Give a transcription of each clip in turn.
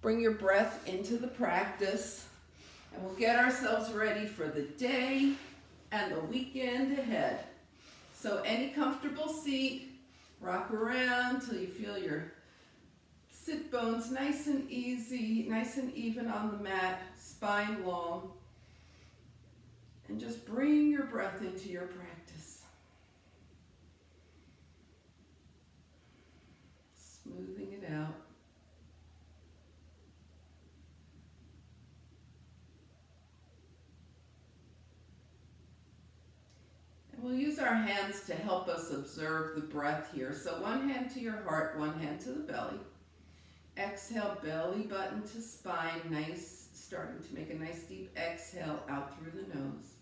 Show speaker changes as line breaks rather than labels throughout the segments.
Bring your breath into the practice, and we'll get ourselves ready for the day and the weekend ahead. So any comfortable seat, rock around till you feel your sit bones nice and easy, nice and even on the mat, spine long. And just bring your breath into your practice. Smoothing it out. And we'll use our hands to help us observe the breath here. So one hand to your heart, one hand to the belly. Exhale, belly button to spine, nice, starting to make a nice deep exhale out through the nose.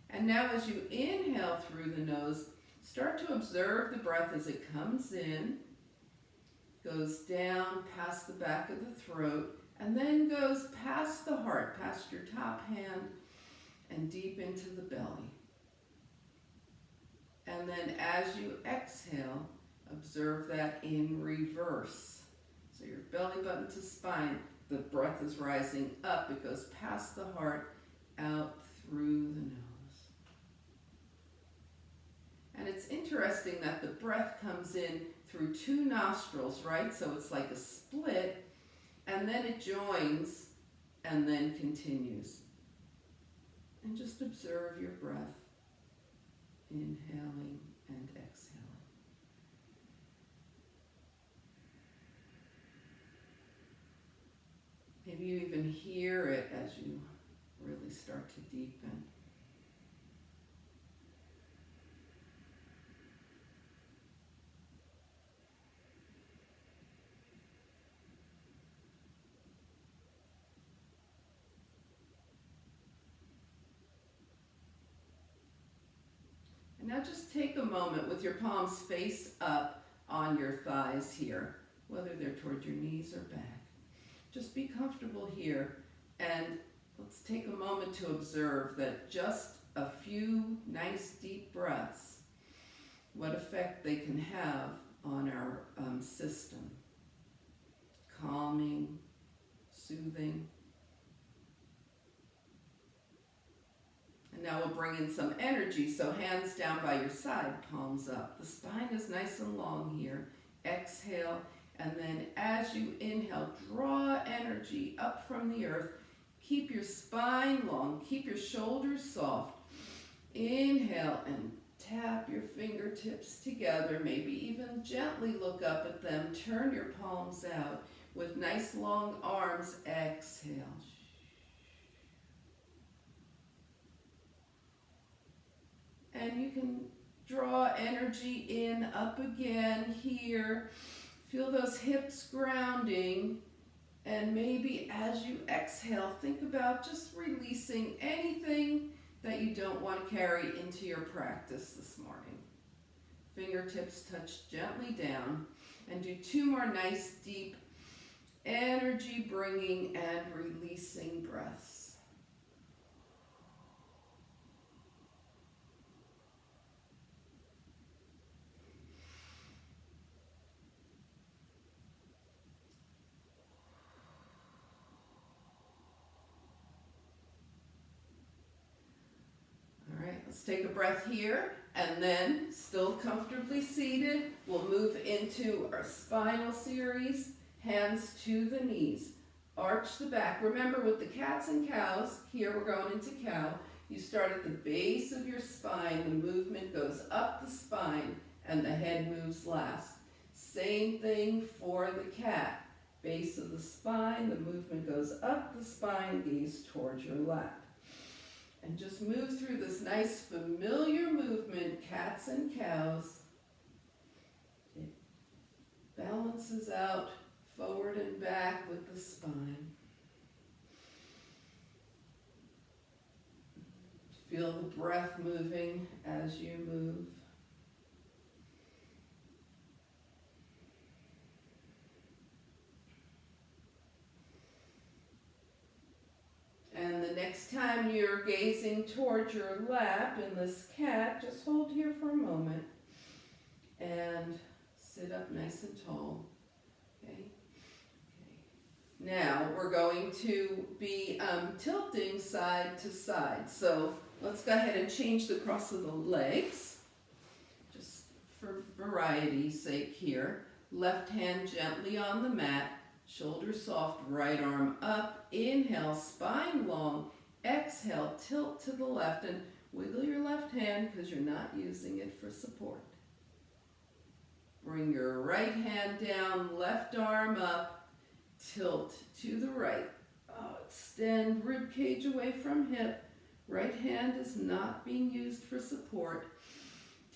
And now as you inhale through the nose, start to observe the breath as it comes in, goes down past the back of the throat, and then goes past the heart, past your top hand, and deep into the belly. And then as you exhale, observe that in reverse. So your belly button to spine, the breath is rising up, it goes past the heart, out through the nose. And it's interesting that the breath comes in through two nostrils, right? So it's like a split, and then it joins, and then continues. And just observe your breath, inhaling and exhaling. Maybe you even hear it as you really start to deepen. And now just take a moment with your palms face up on your thighs here, whether they're toward your knees or back. Just be comfortable here, and let's take a moment to observe that just a few nice deep breaths, what effect they can have on our system. Calming, soothing. And now we'll bring in some energy, so hands down by your side, palms up. The spine is nice and long here. Exhale. And then as you inhale, draw energy up from the earth. Keep your spine long. Keep your shoulders soft. Inhale and tap your fingertips together. Maybe even gently look up at them. Turn your palms out with nice long arms. Exhale. And you can draw energy in, up again here. Feel those hips grounding, and maybe as you exhale, think about just releasing anything that you don't want to carry into your practice this morning. Fingertips touch gently down, and do two more nice, deep, energy-bringing and releasing breaths. Let's take a breath here, and then, still comfortably seated, we'll move into our Spinal Series, hands to the knees. Arch the back. Remember, with the cats and cows, here we're going into cow, you start at the base of your spine, the movement goes up the spine, and the head moves last. Same thing for the cat. Base of the spine, the movement goes up the spine, gaze towards your lap. And just move through this nice familiar movement, cats and cows. It balances out forward and back with the spine. Feel the breath moving as you move. And the next time you're gazing towards your lap in this cat, just hold here for a moment and sit up nice and tall. Okay? Now we're going to be tilting side to side. So let's go ahead and change the cross of the legs, just for variety's sake here. Left hand gently on the mat, shoulder soft, right arm up. Inhale, spine long. Exhale, tilt to the left and wiggle your left hand because you're not using it for support. Bring your right hand down, left arm up, tilt to the right. Extend rib cage away from hip. Right hand is not being used for support.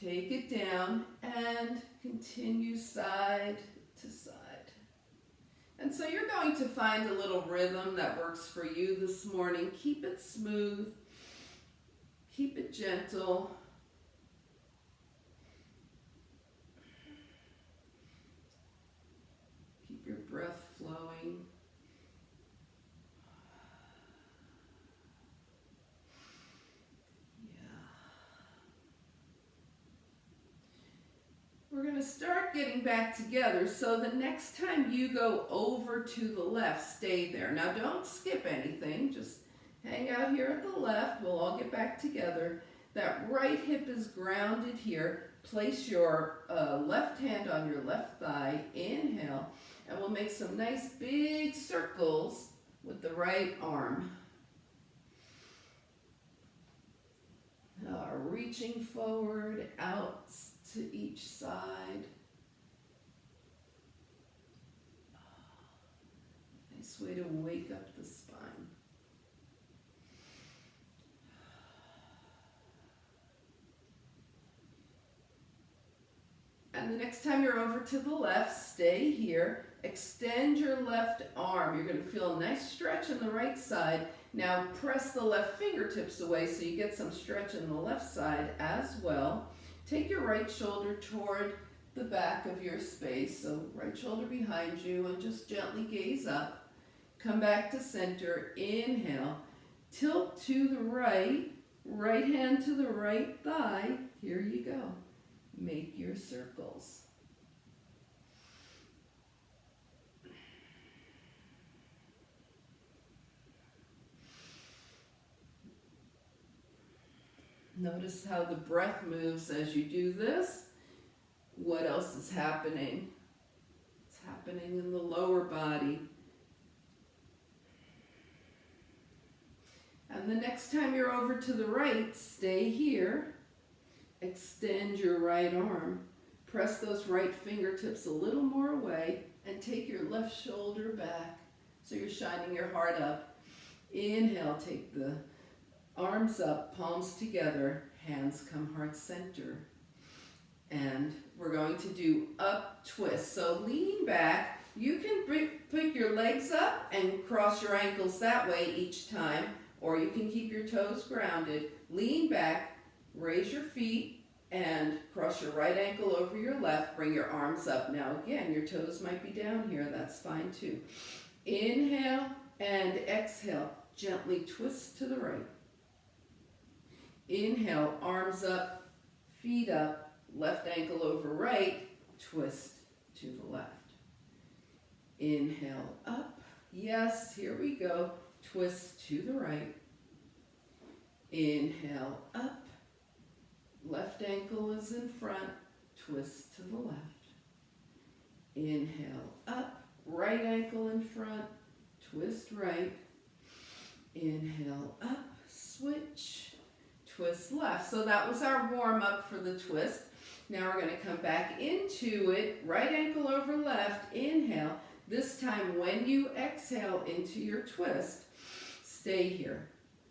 Take it down and continue side to side. And so you're going to find a little rhythm that works for you this morning. Keep it smooth. Keep it gentle. Keep your breath flowing. We're going to start getting back together, so the next time you go over to the left, stay there. Now don't skip anything, just hang out here at the left. We'll all get back together. That right hip is grounded here. Place your left hand on your left thigh. Inhale, and we'll make some nice big circles with the right arm. Reaching forward, out to each side. Nice way to wake up the spine. And the next time you're over to the left, stay here. Extend your left arm. You're going to feel a nice stretch on the right side. Now press the left fingertips away so you get some stretch in the left side as well. Take your right shoulder toward the back of your space, so right shoulder behind you, and just gently gaze up. Come back to center. Inhale. Tilt to the right. Right hand to the right thigh. Here you go. Make your circles. Notice how the breath moves as you do this. What else is happening? It's happening in the lower body. And the next time you're over to the right, stay here. Extend your right arm. Press those right fingertips a little more away and take your left shoulder back so you're shining your heart up. Inhale, take the arms up, palms together, hands come heart center. And we're going to do up twist. So lean back. You can put your legs up and cross your ankles that way each time, or you can keep your toes grounded. Lean back, raise your feet, and cross your right ankle over your left. Bring your arms up. Now again, your toes might be down here. That's fine too. Inhale and exhale. Gently twist to the right. Inhale, arms up, feet up, left ankle over right, twist to the left. Inhale, up. Yes, here we go. Twist to the right. Inhale, up. Left ankle is in front, twist to the left. Inhale, up. Right ankle in front, twist right. Inhale, up, switch. Twist left. So that was our warm up for the twist. Now we're going to come back into it. Right ankle over left. Inhale. This time when you exhale into your twist, stay here.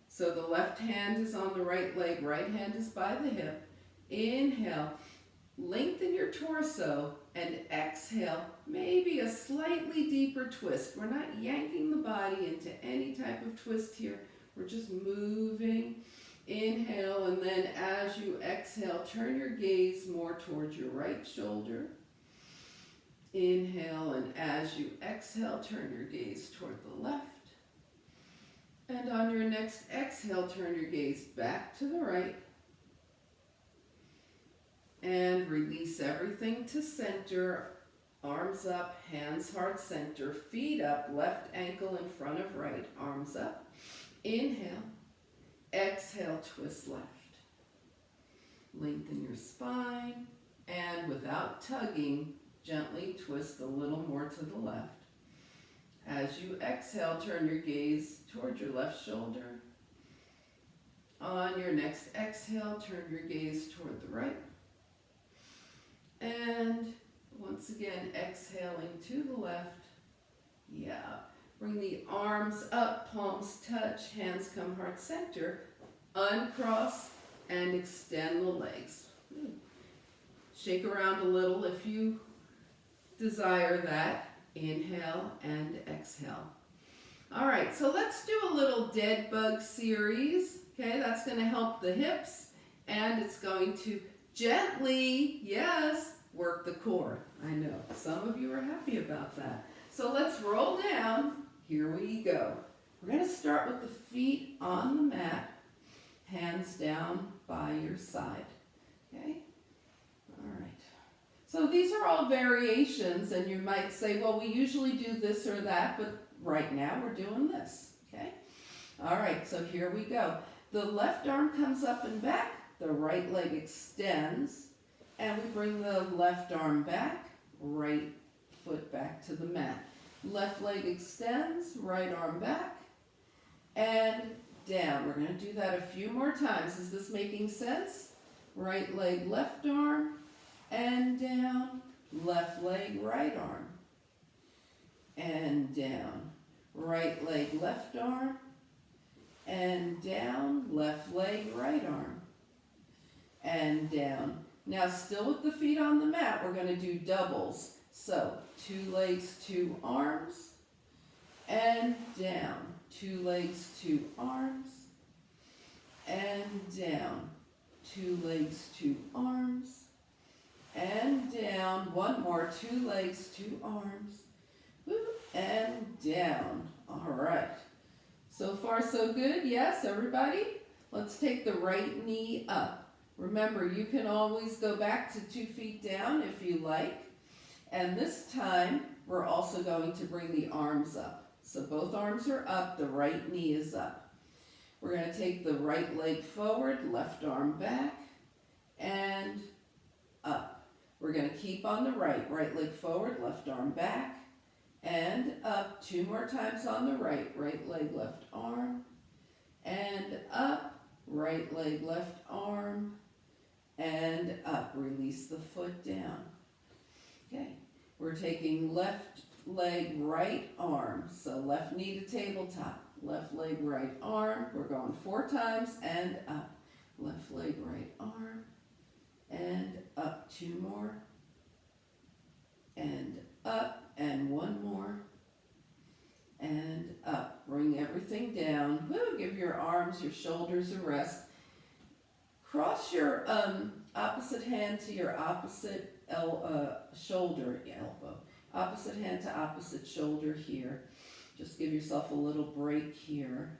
So the left hand is on the right leg. Right hand is by the hip. Inhale. Lengthen your torso and exhale. Maybe a slightly deeper twist. We're not yanking the body into any type of twist here. We're just moving. Inhale, and then as you exhale, turn your gaze more towards your right shoulder. Inhale, and as you exhale, turn your gaze toward the left. And on your next exhale, turn your gaze back to the right. And release everything to center. Arms up, hands heart center, feet up, left ankle in front of right, arms up. Inhale, exhale, twist left. Lengthen your spine, and without tugging, gently twist a little more to the left. As you exhale, turn your gaze toward your left shoulder. On your next exhale, turn your gaze toward the right. And once again, exhaling to the left. Yeah. Bring the arms up, palms touch, hands come heart center. Uncross and extend the legs. Shake around a little if you desire that. Inhale and exhale. All right, so let's do a little dead bug series. Okay, that's going to help the hips, and it's going to gently, yes, work the core. I know, some of you are happy about that. So let's roll down. Here we go. We're going to start with the feet on the mat, hands down by your side. Okay? All right. So these are all variations, and you might say, well, we usually do this or that, but right now we're doing this. Okay? All right, so here we go. The left arm comes up and back, the right leg extends, and we bring the left arm back, right foot back to the mat. Left leg extends, right arm back, and down. We're going to do that a few more times. Is this making sense? Right leg, left arm, and down. Left leg, right arm, and down. Right leg, left arm, and down. Left leg, right arm, and down. Now, still with the feet on the mat, we're going to do doubles. So, 2 legs, 2 arms, and down. 2 legs, 2 arms, and down. 2 legs, 2 arms, and down. One more, 2 legs, 2 arms, and down. All right. So far, so good. Yes, everybody? Let's take the right knee up. Remember, you can always go back to 2 feet down if you like. And this time, we're also going to bring the arms up. So both arms are up, the right knee is up. We're going to take the right leg forward, left arm back, and up. We're going to keep on the right. Right leg forward, left arm back, and up. 2 more times on the right. Right leg, left arm, and up. Right leg, left arm, and up. Release the foot down. Okay. We're taking left leg, right arm. So left knee to tabletop. Left leg, right arm. We're going 4 times and up. Left leg, right arm, and up. 2 more, and up, and 1 more, and up. Bring everything down. Woo, give your arms, your shoulders a rest. Cross your opposite hand to your opposite shoulder, elbow. Opposite hand to opposite shoulder here. Just give yourself a little break here.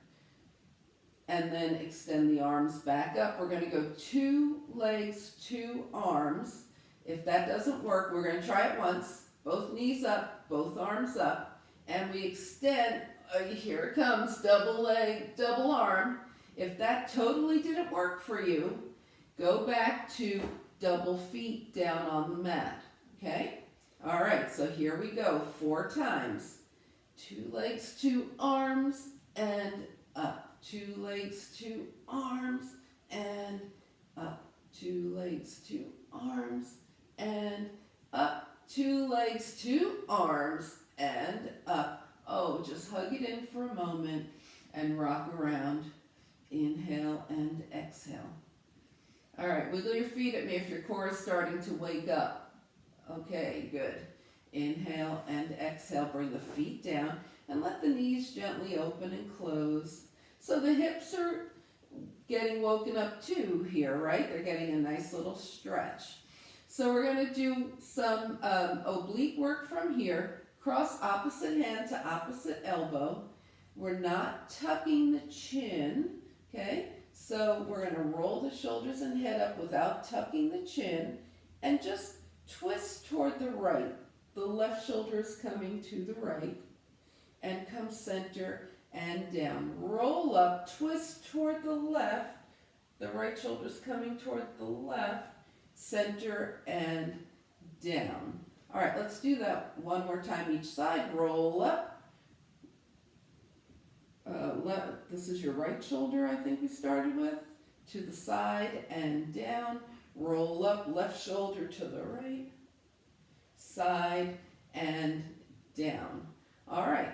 And then extend the arms back up. We're going to go 2 legs, 2 arms. If that doesn't work, we're going to try it once. Both knees up, both arms up. And we extend, here it comes, double leg, double arm. If that totally didn't work for you, go back to double feet down on the mat, okay? All right, so here we go, 4 times. 2 legs, 2 arms, and up. 2 legs, 2 arms, and up. 2 legs, 2 arms, and up. 2 legs, 2 arms, and up. Oh, just hug it in for a moment and rock around. Inhale and exhale. All right, wiggle your feet at me if your core is starting to wake up. Okay, good. Inhale and exhale. Bring the feet down and let the knees gently open and close. So the hips are getting woken up too here, right? They're getting a nice little stretch. So we're going to do some oblique work from here. Cross opposite hand to opposite elbow. We're not tucking the chin, okay? So we're going to roll the shoulders and head up without tucking the chin and just twist toward the right. the left shoulder is coming to the right, and come center and down. Roll up, twist toward the left, the right shoulder is coming toward the left, center and down. All right, let's do that one more time each side. Roll up. This is your right shoulder, I think we started with, to the side and down. Roll up, left shoulder to the right, side and down. All right,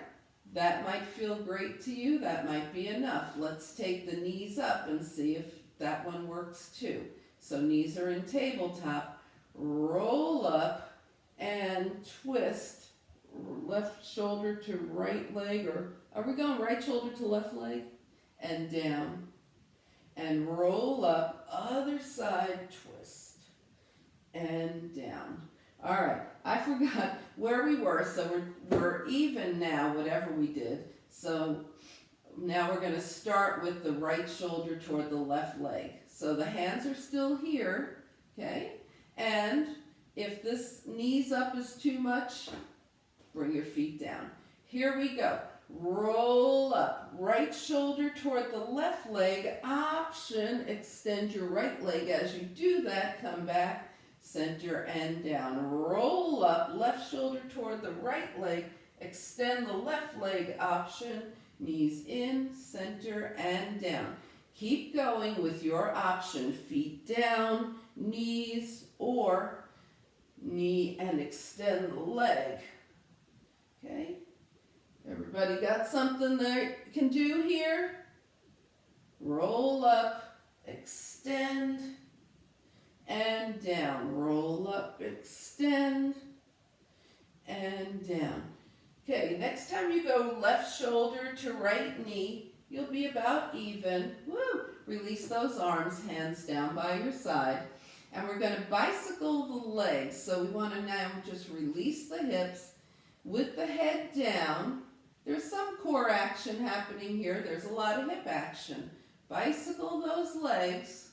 that might feel great to you. That might be enough. Let's take the knees up and see if that one works too. So knees are in tabletop. Roll up and twist, left shoulder to right leg, or are we going right shoulder to left leg? And down. And roll up, other side, twist, and down. All right, I forgot where we were, so we're even now, whatever we did. So now we're going to start with the right shoulder toward the left leg. So the hands are still here, okay? And if this knees up is too much, bring your feet down. Here we go. Roll up, right shoulder toward the left leg, option, extend your right leg. As you do that, come back, center and down. Roll up, left shoulder toward the right leg, extend the left leg, option, knees in, center and down. Keep going with your option, feet down, knees, or knee and extend the leg, okay? Everybody got something they can do here? Roll up, extend, and down. Roll up, extend, and down. Okay, next time you go left shoulder to right knee, you'll be about even. Woo! Release those arms, hands down by your side. And we're going to bicycle the legs. So we want to now just release the hips with the head down. There's some core action happening here. There's a lot of hip action. Bicycle those legs.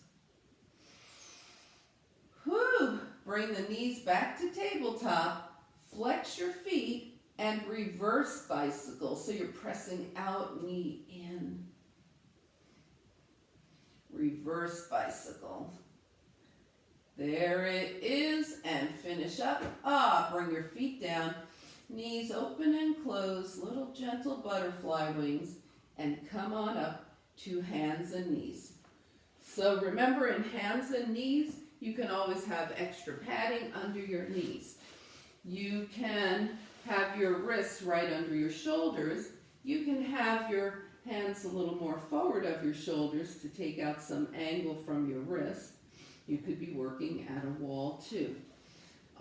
Whew. Bring the knees back to tabletop. Flex your feet and reverse bicycle. So you're pressing out, knee in. Reverse bicycle. There it is. And finish up. Bring your feet down. Knees open and close, little gentle butterfly wings, and come on up to hands and knees. So remember, in hands and knees, you can always have extra padding under your knees. You can have your wrists right under your shoulders. You can have your hands a little more forward of your shoulders to take out some angle from your wrist. You could be working at a wall too.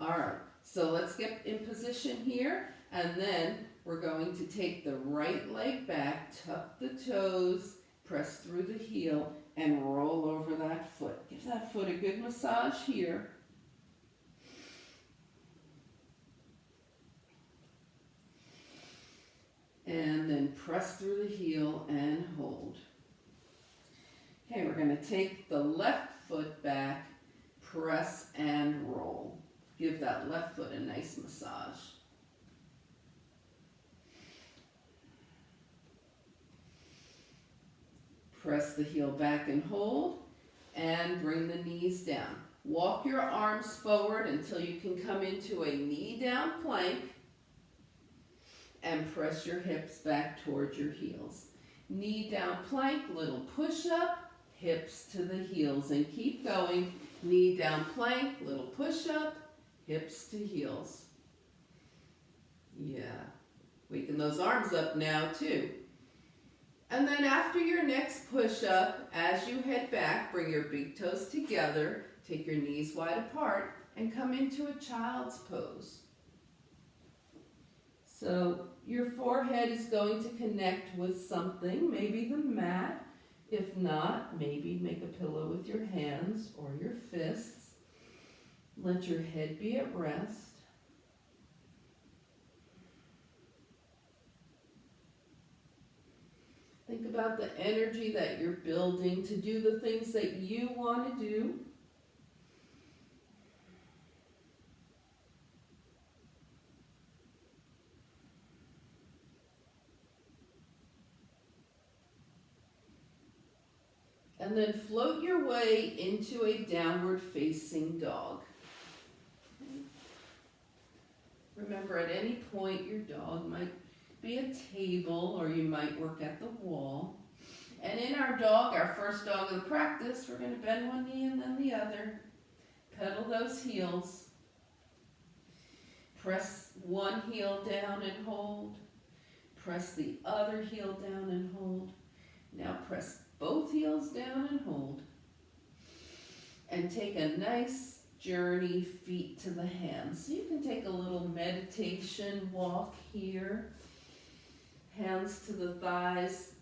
All right. So let's get in position here, and then we're going to take the right leg back, tuck the toes, press through the heel, and roll over that foot. Give that foot a good massage here. And then press through the heel and hold. Okay, we're going to take the left foot back, press and roll. Give that left foot a nice massage. Press the heel back and hold, and bring the knees down. Walk your arms forward until you can come into a knee down plank, and press your hips back towards your heels. Knee down plank, little push up, hips to the heels, and keep going. Knee down plank, little push up, hips to heels. Yeah. Waking those arms up now too. And then after your next push-up, as you head back, bring your big toes together, take your knees wide apart, and come into a child's pose. So your forehead is going to connect with something, maybe the mat. If not, maybe make a pillow with your hands or your fists. Let your head be at rest. Think about the energy that you're building to do the things that you want to do. And then float your way into a downward facing dog. Remember, at any point your dog might be a table or you might work at the wall. And in our dog, our first dog of the practice, we're going to bend one knee and then the other. Pedal those heels. Press one heel down and hold. Press the other heel down and hold. Now press both heels down and hold. And take a nice journey, feet to the hands. So you can take a little meditation walk here. Hands to the thighs.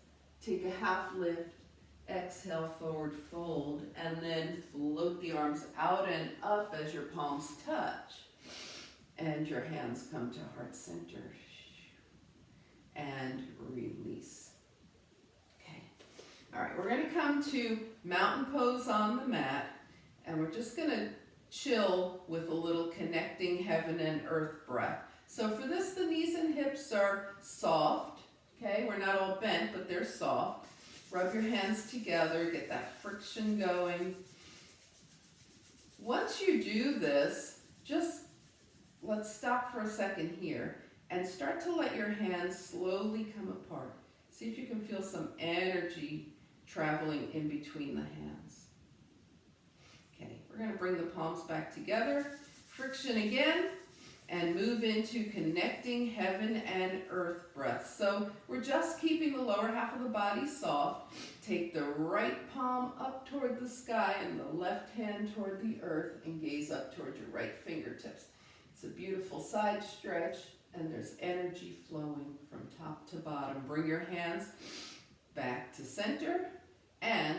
Take a half lift. Exhale, forward fold. And then float the arms out and up as your palms touch. And your hands come to heart center. And release. Okay. All right, we're going to come to mountain pose on the mat. And we're just going to chill with a little connecting heaven and earth breath. So for this, the knees and hips are soft. Okay, we're not all bent, but they're soft. Rub your hands together, get that friction going. Once you do this, just let's stop for a second here and start to let your hands slowly come apart. See if you can feel some energy traveling in between the hands. Okay, we're going to bring the palms back together, friction again, and move into connecting heaven and earth breath. So we're just keeping the lower half of the body soft. Take the right palm up toward the sky and the left hand toward the earth and gaze up toward your right fingertips. It's a beautiful side stretch and there's energy flowing from top to bottom. Bring your hands back to center and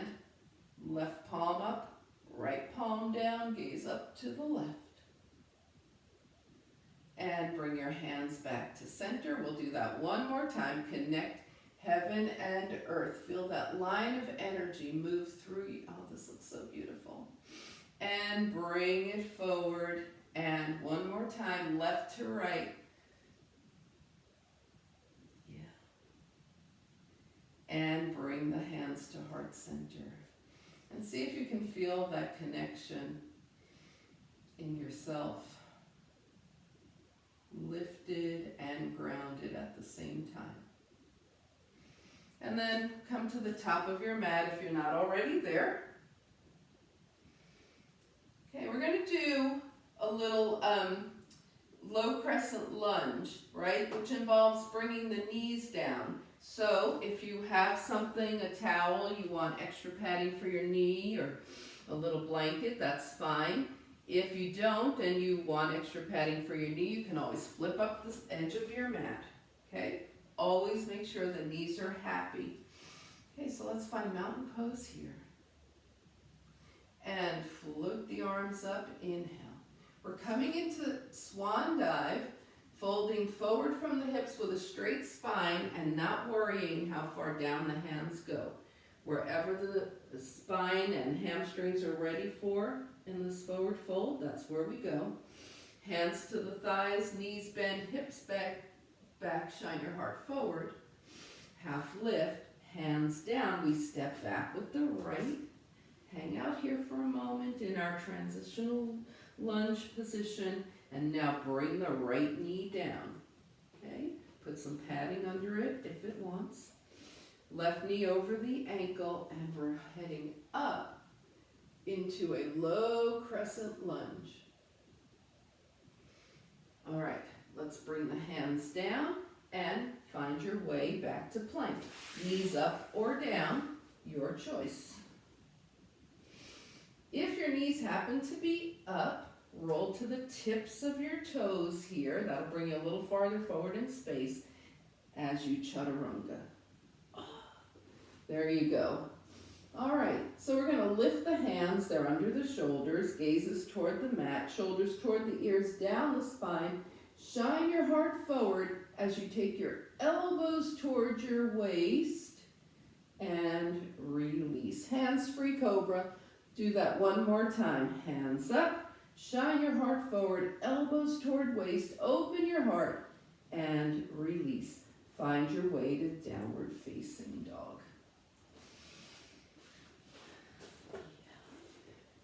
left palm up, right palm down, gaze up to the left. And bring your hands back to center. We'll do that one more time. Connect heaven and earth. Feel that line of energy move through you. Oh, this looks so beautiful. And bring it forward. And one more time, left to right. Yeah. And bring the hands to heart center. And see if you can feel that connection in yourself. Lifted and grounded at the same time. And then come to the top of your mat if you're not already there. Okay, we're going to do a little low crescent lunge, right? Which involves bringing the knees down. So if you have something, a towel, you want extra padding for your knee or a little blanket, that's fine. If you don't and you want extra padding for your knee, you can always flip up the edge of your mat, okay? Always make sure the knees are happy. Okay, so let's find mountain pose here. And float the arms up, inhale. We're coming into Swan Dive, folding forward from the hips with a straight spine and not worrying how far down the hands go. Wherever the spine and hamstrings are ready for in this forward fold, that's where we go. Hands to the thighs, knees bend, hips back, shine your heart forward. Half lift, hands down, we step back with the right. Hang out here for a moment in our transitional lunge position, and now bring the right knee down. Okay, put some padding under it if it wants. Left knee over the ankle, and we're heading up into a low crescent lunge. All right, let's bring the hands down and find your way back to plank. Knees up or down, your choice. If your knees happen to be up, roll to the tips of your toes here. That'll bring you a little farther forward in space as you chaturanga. There you go. All right, so we're going to lift the hands. They're under the shoulders, gazes toward the mat, shoulders toward the ears, down the spine. Shine your heart forward as you take your elbows towards your waist and release. Hands-free cobra. Do that one more time. Hands up, shine your heart forward, elbows toward waist, open your heart and release. Find your way to downward facing dog.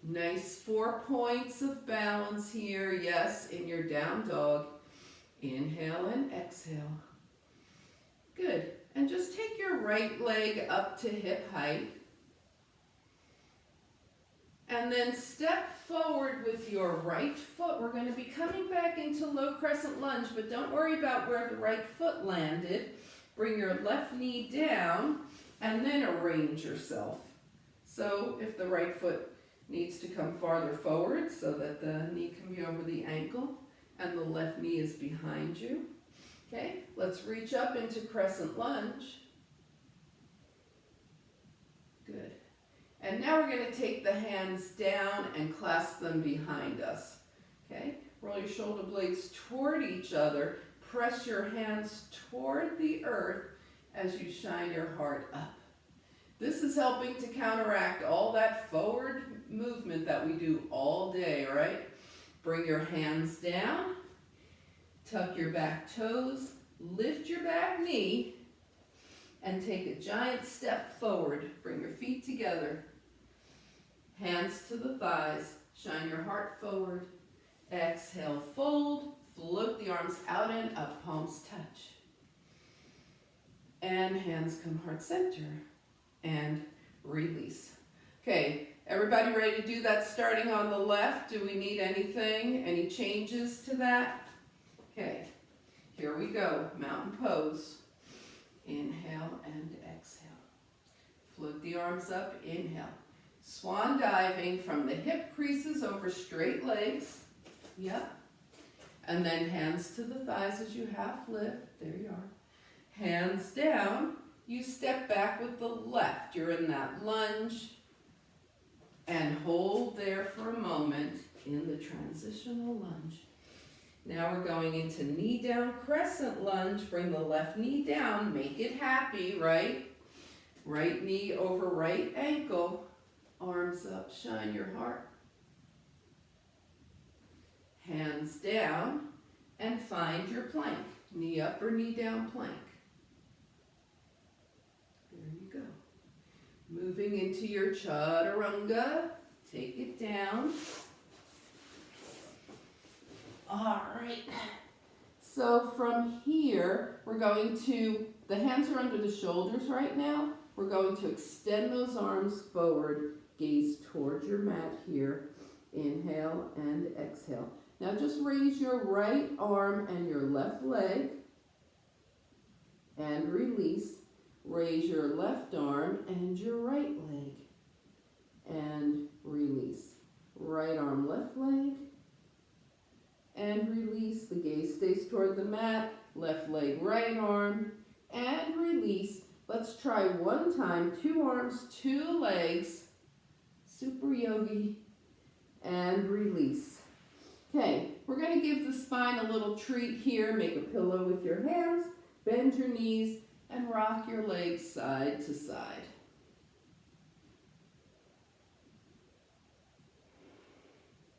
Nice 4 points of balance here. Yes, in your down dog. Inhale and exhale. Good. And just take your right leg up to hip height. And then step forward with your right foot. We're going to be coming back into low crescent lunge, but don't worry about where the right foot landed. Bring your left knee down and then arrange yourself. So if the right foot needs to come farther forward so that the knee can be over the ankle and the left knee is behind you. Okay, let's reach up into crescent lunge. Good. And now we're going to take the hands down and clasp them behind us. Okay, roll your shoulder blades toward each other. Press your hands toward the earth as you shine your heart up. This is helping to counteract all that forward movement that we do all day, right? Bring your hands down, tuck your back toes, lift your back knee, and take a giant step forward. Bring your feet together. Hands to the thighs, shine your heart forward. Exhale, fold, float the arms out and up, palms touch. And hands come heart center. And release. Okay, everybody ready to do that starting on the left? Do we need anything? Any changes to that? Okay, here we go. Mountain pose. Inhale and exhale. Float the arms up, inhale. Swan diving from the hip creases over straight legs. Yep. And then hands to the thighs as you half lift. There you are. Hands down. You step back with the left. You're in that lunge. And hold there for a moment in the transitional lunge. Now we're going into knee down crescent lunge. Bring the left knee down. Make it happy, right? Right knee over right ankle. Arms up, shine your heart. Hands down and find your plank. Knee up or knee down plank. There you go. Moving into your Chaturanga. Take it down. All right. So from here, we're going to, the hands are under the shoulders right now. We're going to extend those arms forward. Gaze towards your mat here. Inhale and exhale. Now just raise your right arm and your left leg. And release. Raise your left arm and your right leg. And release. Right arm, left leg. And release. The gaze stays toward the mat. Left leg, right arm. And release. Let's try one time. 2 arms, 2 legs. Super yogi. And release. Okay, we're going to give the spine a little treat here. Make a pillow with your hands. Bend your knees. And rock your legs side to side.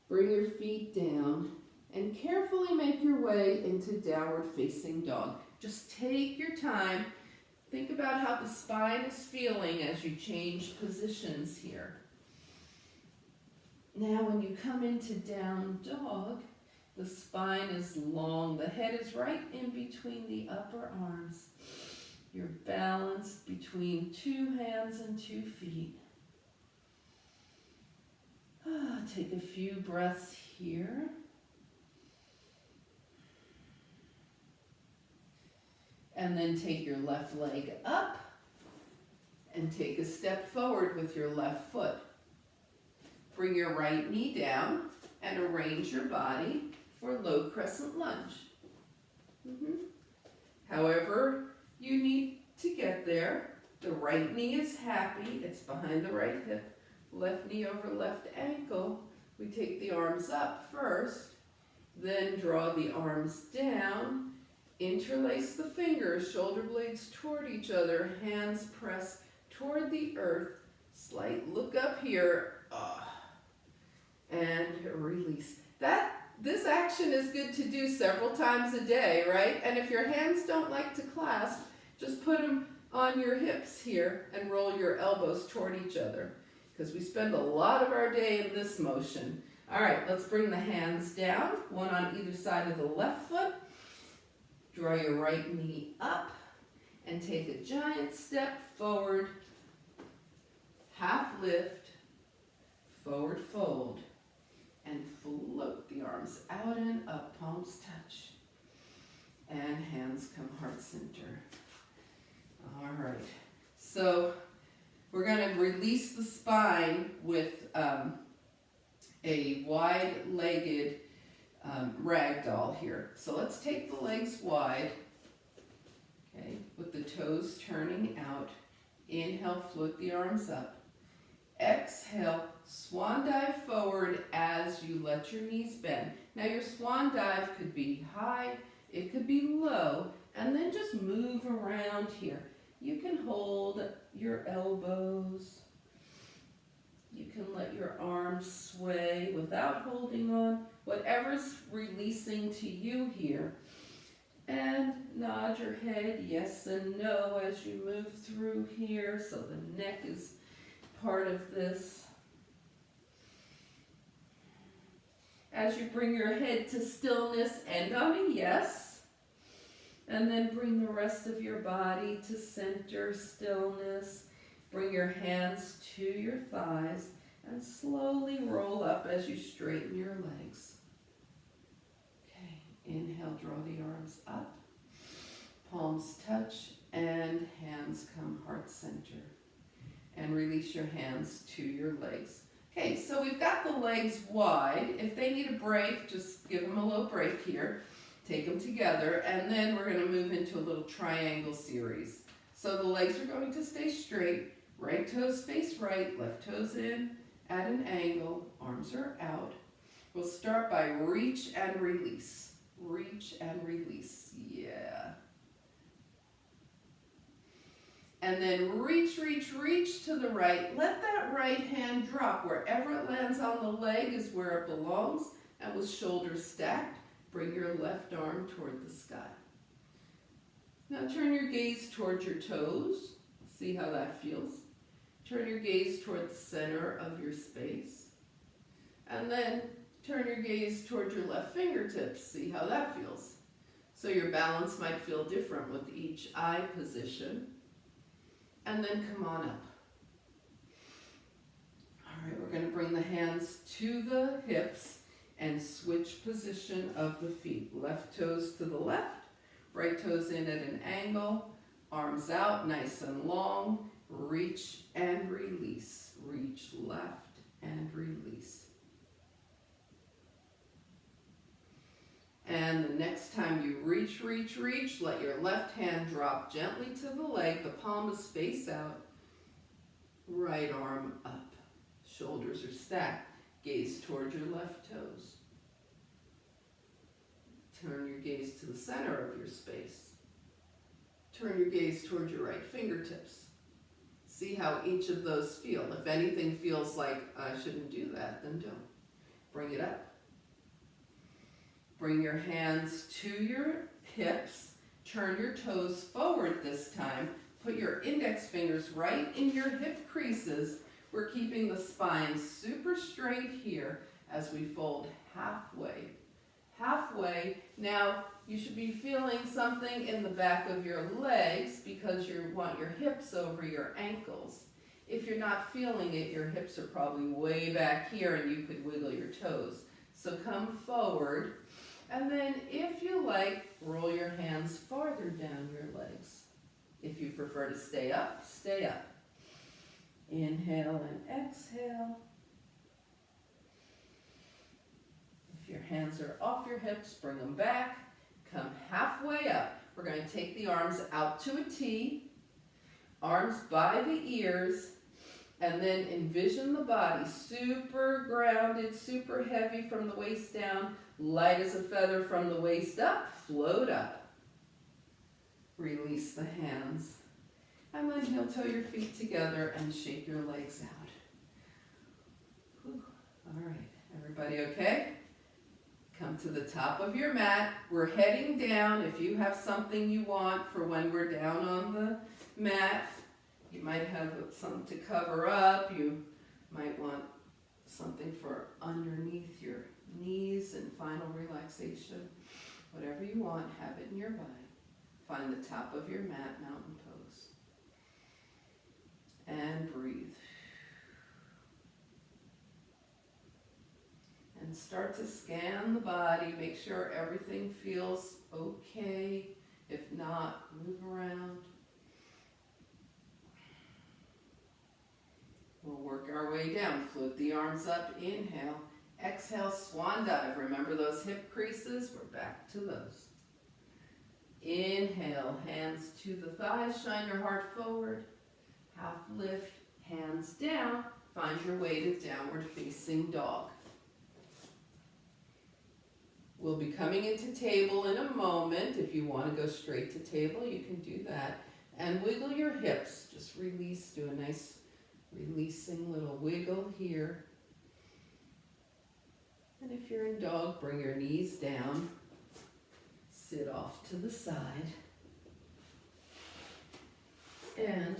Bring your feet down and carefully make your way into downward facing dog. Just take your time. Think about how the spine is feeling as you change positions here. Now when you come into down dog, the spine is long. The head is right in between the upper arms. You're balanced between 2 hands and 2 feet. Take a few breaths here. And then take your left leg up and take a step forward with your left foot. Bring your right knee down and arrange your body for low crescent lunge. However you need to get there. The right knee is happy. It's behind the right hip. Left knee over left ankle. We take the arms up first. Then draw the arms down. Interlace the fingers. Shoulder blades toward each other. Hands press toward the earth. Slight look up here. And release. This action is good to do several times a day, right? And if your hands don't like to clasp, just put them on your hips here and roll your elbows toward each other. because we spend a lot of our day in this motion. All right, let's bring the hands down, one on either side of the left foot. Draw your right knee up and take a giant step forward, half lift, forward fold, and float the arms out and up, palms touch, and hands come heart center. All right, so we're going to release the spine with a wide-legged ragdoll here. So let's take the legs wide, okay, with the toes turning out. Inhale, float the arms up. Exhale, swan dive forward as you let your knees bend. Now your swan dive could be high, it could be low, and then just move around here. You can hold your elbows. You can let your arms sway without holding on. Whatever's releasing to you here. And nod your head yes and no as you move through here, so the neck is part of this. As you bring your head to stillness, end on a yes. And then bring the rest of your body to center stillness. Bring your hands to your thighs and slowly roll up as you straighten your legs. Okay, inhale, draw the arms up. Palms touch and hands come heart center. And release your hands to your legs. Okay, so we've got the legs wide. If they need a break, just give them a little break here. Take them together, and then we're going to move into a little triangle series. So the legs are going to stay straight. Right toes face right, left toes in at an angle. Arms are out. We'll start by reach and release. Reach and release. Yeah. And then reach, reach, reach to the right. Let that right hand drop. Wherever it lands on the leg is where it belongs. And with shoulders stacked, bring your left arm toward the sky. Now turn your gaze towards your toes. See how that feels. Turn your gaze toward the center of your space. And then turn your gaze toward your left fingertips. See how that feels. So your balance might feel different with each eye position. And then come on up. All right, we're going to bring the hands to the hips and switch position of the feet. Left toes to the left, right toes in at an angle, arms out nice and long, reach and release. Reach left and release. And the next time you reach, reach, reach, let your left hand drop gently to the leg. The palm is face out. Right arm up. Shoulders are stacked. Gaze towards your left toes. Turn your gaze to the center of your space. Turn your gaze towards your right fingertips. See how each of those feel. If anything feels like, I shouldn't do that, then don't. Bring it up. Bring your hands to your hips. Turn your toes forward this time. Put your index fingers right in your hip creases. We're keeping the spine super straight here as we fold halfway. Halfway. Now, you should be feeling something in the back of your legs because you want your hips over your ankles. If you're not feeling it, your hips are probably way back here and you could wiggle your toes. So come forward. And then, if you like, roll your hands farther down your legs. If you prefer to stay up, stay up. Inhale and exhale. If your hands are off your hips, bring them back. Come halfway up. We're going to take the arms out to a T. Arms by the ears. And then envision the body super grounded, super heavy from the waist down, light as a feather from the waist up, float up. Release the hands. And then heel toe your feet together and shake your legs out. Whew. All right, everybody okay? Come to the top of your mat. We're heading down. If you have something you want for when we're down on the mat, you might have something to cover up. You Might want something for underneath your knees and final relaxation. Whatever you want, have it in your body. Find the top of your mat, mountain pose. And breathe. And start to scan the body. Make sure everything feels okay. If not, move around. We'll work our way down. Float the arms up. Inhale. Exhale, Swan Dive. Remember those hip creases? We're back to those. Inhale, hands to the thighs. Shine your heart forward. Half lift, hands down. Find your way to downward facing dog. We'll be coming into table in a moment. If you want to go straight to table, you can do that. And wiggle your hips. Just release. Do a nice releasing little wiggle here. And if you're in dog, bring your knees down. Sit off to the side. And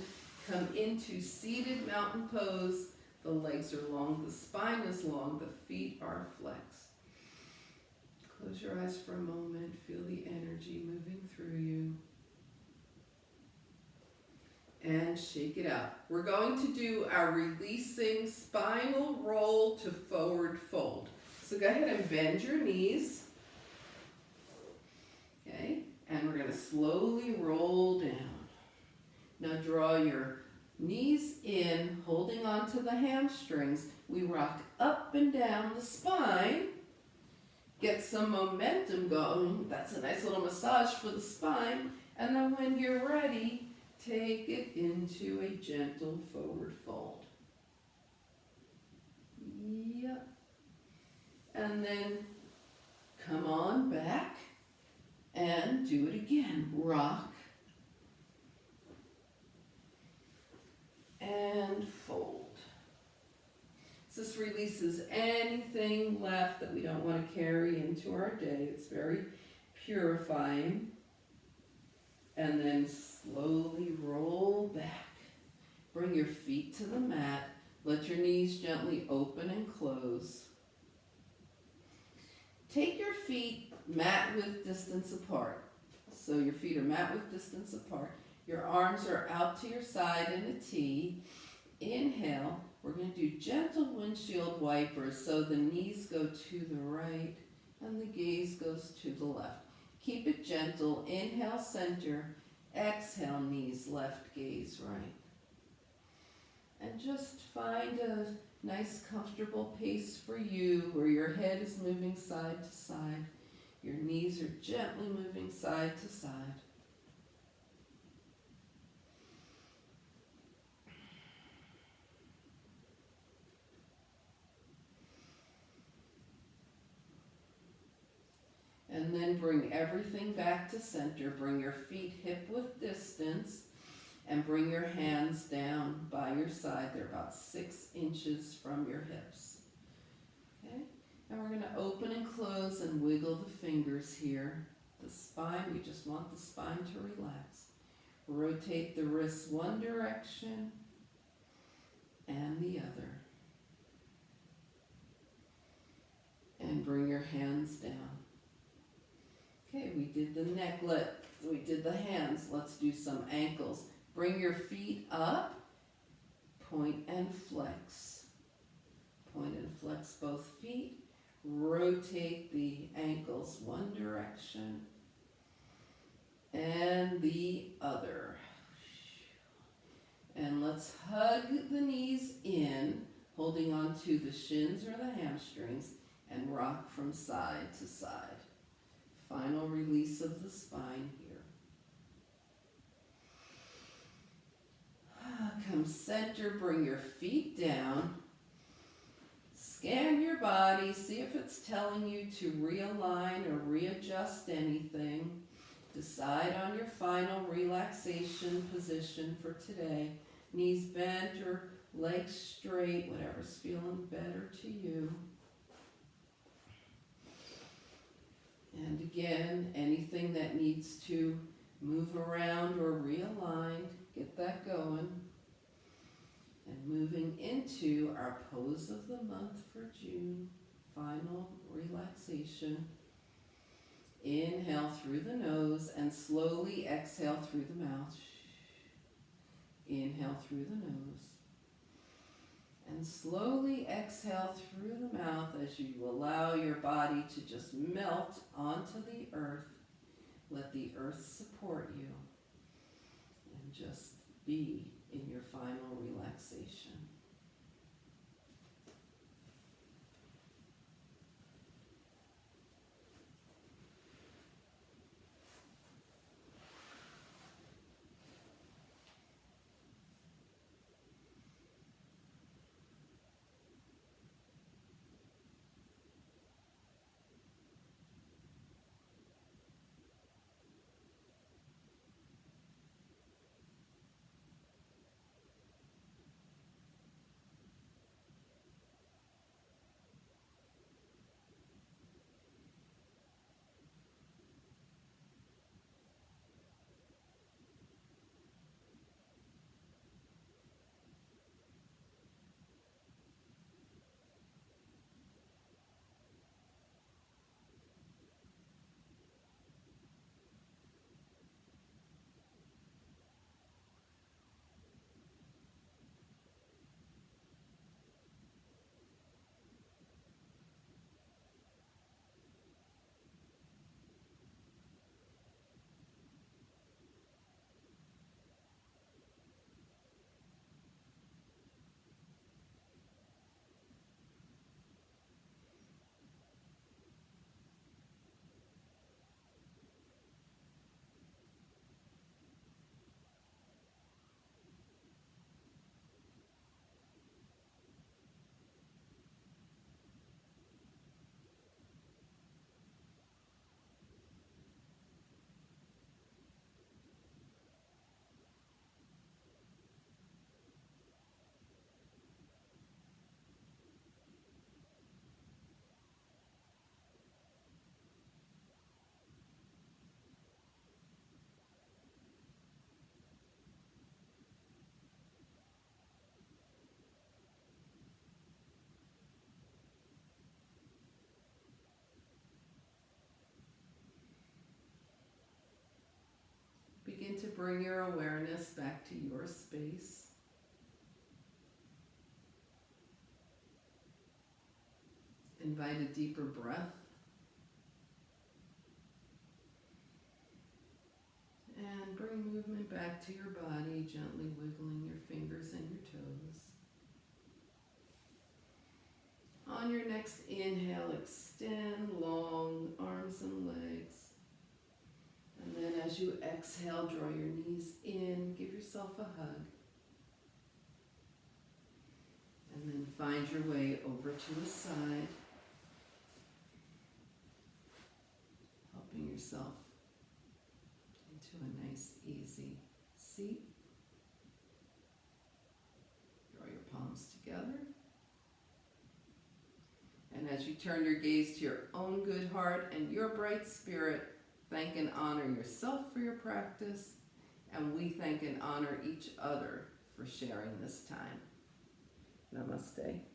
come into seated mountain pose. The legs are long, the spine is long, the feet are flexed. Close your eyes for a moment. Feel the energy moving through you. And shake it out. We're going to do our releasing spinal roll to forward fold. So go ahead and bend your knees. Okay, and we're going to slowly roll down. Now draw your knees in, holding on to the hamstrings. We rock up and down the spine. Get some momentum going. That's a nice little massage for the spine. And then when you're ready, take it into a gentle forward fold. Yep. And then come on back and do it again. Rock and fold. This releases anything left that we don't want to carry into our day. It's very purifying. And then slowly roll back. Bring your feet to the mat. Let your knees gently open and close. Take your feet mat width distance apart. So your feet are mat width distance apart. Your arms are out to your side in a T. Inhale. We're going to do gentle windshield wipers, so the knees go to the right and the gaze goes to the left. Keep it gentle. Inhale, center. Exhale, knees left, gaze right. And just find a nice, comfortable pace for you where your head is moving side to side. Your knees are gently moving side to side. And then bring everything back to center. Bring your feet hip width distance and bring your hands down by your side. They're about 6 inches from your hips. Okay? And we're going to open and close and wiggle the fingers here. The spine, we just want the spine to relax. Rotate the wrists one direction and the other. And bring your hands down. Okay, we did the necklet, we did the hands. Let's do some ankles. Bring your feet up, point and flex. Point and flex both feet. Rotate the ankles one direction and the other. And let's hug the knees in, holding on to the shins or the hamstrings, and rock from side to side. Final release of the spine here. Come center, bring your feet down. Scan your body, see if it's telling you to realign or readjust anything. Decide on your final relaxation position for today. Knees bent or legs straight, whatever's feeling better to you. And again, anything that needs to move around or realign, get that going. And moving into our pose of the month for June, final relaxation. Inhale through the nose and slowly exhale through the mouth. Inhale through the nose. And slowly exhale through the mouth as you allow your body to just melt onto the earth. Let the earth support you. And just be in your final relaxation. Begin to bring your awareness back to your space. Invite a deeper breath. And bring movement back to your body, gently wiggling your fingers and your toes. On your next inhale, extend long arms and legs. And then as you exhale, draw your knees in, give yourself a hug. And then find your way over to the side, helping yourself into a nice, easy seat. Draw your palms together. And as you turn your gaze to your own good heart and your bright spirit, thank and honor yourself for your practice, and we thank and honor each other for sharing this time. Namaste.